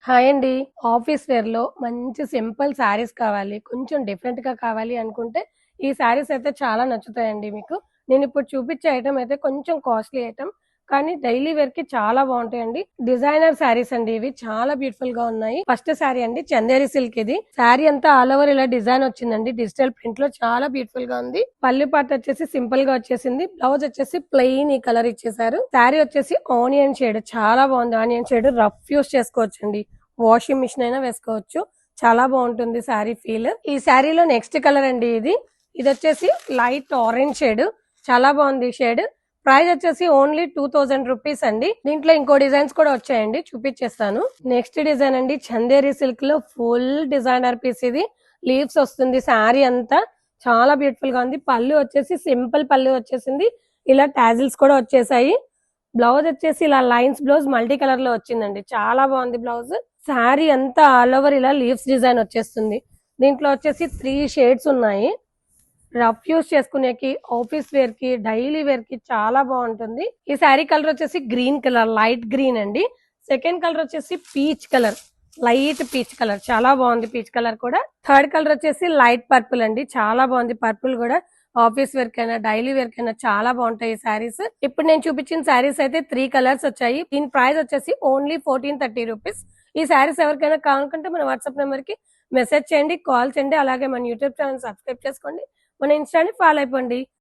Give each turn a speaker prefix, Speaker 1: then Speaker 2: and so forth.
Speaker 1: Hi అండి. Office వేర్‌లో మంచి simple saris కావాలి, కొంచెం డిఫరెంట్‌గా కావాలి అనుకుంటే, ఈ శారీస్ అయితే చాలా నచ్చుతాయండి మీకు. నేనిప్పుడు చూపిచ్చే ఐటెమ్ అయితే కొంచెం కాస్ట్‌లీ ఐటెమ్. కానీ డైలీ వేర్‌కి చాలా బావుంటాయండి. డిజైనర్ శారీస్ అండి ఇవి. చాలా బ్యూటిఫుల్‌గా ఉన్నాయి. ఫస్ట్ శారీ అండి చందేరి సిల్క్ ఇది. శారీ అంతా ఆల్ ఓవర్ ఇలా డిజైన్ వచ్చిందండి. డిజిటల్ ప్రింట్‌లో చాలా బ్యూటిఫుల్‌గా ఉంది. పల్లు పార్ట్ వచ్చేసి సింపుల్‌గా వచ్చేసింది. బ్లౌజ్ వచ్చేసి ప్లెయిన్ ఈ కలర్ ఇచ్చేసారు. శారీ వచ్చేసి ఆనియన్ షేడ్ చాలా బాగుంది. ఆనియన్ షేడ్ రఫ్ యూజ్ చేసుకోవచ్చండి. వాషింగ్ మిషన్ అయినా వేసుకోవచ్చు. చాలా బాగుంటుంది శారీ ఫీల్. ఈ శారీలో నెక్స్ట్ కలర్ అండి ఇది. ఇది వచ్చేసి లైట్ ఆరెంజ్ షేడ్. చాలా బాగుంది షేడ్. ప్రైస్ వచ్చేసి ఓన్లీ 2000 రూపీస్ అండి. దీంట్లో ఇంకో డిజైన్స్ కూడా వచ్చాయండి, చూపించేస్తాను. నెక్స్ట్ డిజైన్ అండి చందేరి సిల్క్ లో ఫుల్ డిజైనర్ పీస్ ఇది. లీవ్స్ వస్తుంది శారీ అంతా. చాలా బ్యూటిఫుల్ గా ఉంది. పళ్ళు వచ్చేసి సింపుల్ పళ్ళు వచ్చేసింది. ఇలా టాజిల్స్ కూడా వచ్చేసాయి. బ్లౌజ్ వచ్చేసి ఇలా లైన్స్ బ్లౌజ్ మల్టీ కలర్ లో వచ్చిందండి. చాలా బాగుంది బ్లౌజ్. శారీ అంతా ఆల్ ఓవర్ ఇలా లీవ్స్ డిజైన్ వచ్చేస్తుంది. దీంట్లో వచ్చేసి 3 షేడ్స్ ఉన్నాయి. రఫ్ యూస్ చేసుకునేకి, ఆఫీస్ వేర్ కి, డైలీ వేర్ కి చాలా బాగుంటుంది. ఈ శారీ కలర్ వచ్చేసి గ్రీన్ కలర్, లైట్ గ్రీన్ అండి. సెకండ్ కలర్ వచ్చేసి peach colour, light peach colour. చాలా బాగుంది పీచ్ కలర్ కూడా. థర్డ్ కలర్ వచ్చేసి లైట్ పర్పుల్ అండి. చాలా బాగుంది పర్పుల్ కూడా. ఆఫీస్ వేర్ కైనా డైలీ వేర్ కైనా చాలా బాగుంటాయి ఈ శారీస్. ఇప్పుడు నేను చూపించిన శారీస్ అయితే 3 కలర్స్ వచ్చాయి. దీని ప్రైస్ వచ్చేసి ఓన్లీ 1430 రూపీస్. ఈ శారీస్ ఎవరికైనా కావాలనుకుంటే మన వాట్సాప్ నెంబర్ కి మెసేజ్ చేయండి, కాల్ చేయండి. అలాగే మన యూట్యూబ్ ఛానల్ సబ్స్క్రైబ్ చేసుకోండి, మన ఇన్స్టాని ఫాలో అయిపోండి.